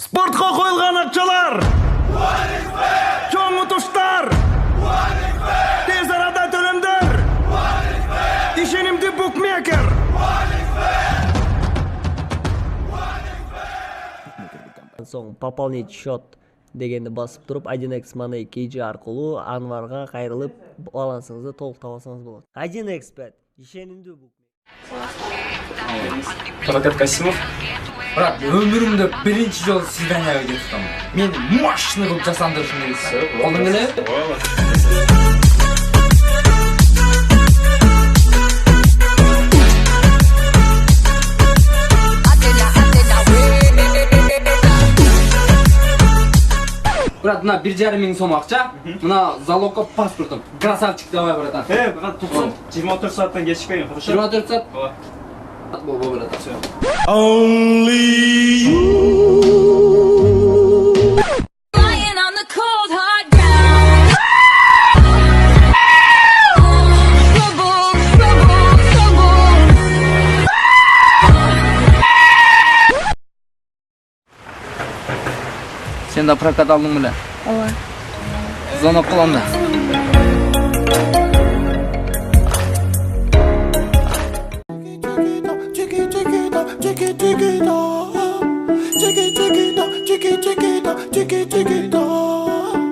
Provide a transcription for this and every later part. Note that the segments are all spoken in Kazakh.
Спортқа қойылған ақшалар, чоң ұтыштар, тез арада төлемдер, ишенимді букмекер. Соң пополнить счет дегенді басып тұрып 1x Money KG арқылы Анварға қайрылып балансыңызды толық табасаңыз болады. 1x Bet ишенимді букмекер. Талгат Касимов. Брат, өмірімде бірінші жол свиданияға кетіп тұрмын. Мен мощный қылып жасандырышым керек. Қолың келе? Брат, мына 1,5 мың сом ақша, мына залогқа паспортым. Красавчик давай, братан. Брат, тұқсын, 24 сааттан кешікпеген, хорошо? 24 саат? Бол, братан, все. Only you. Lying on the cold hard ground. Trouble, trouble, trouble. Сен де прокат алдың біле? Ала. Звонок қыламын да.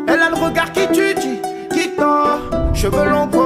Elle a le regard qui tue, qui tord. Cheveux longs.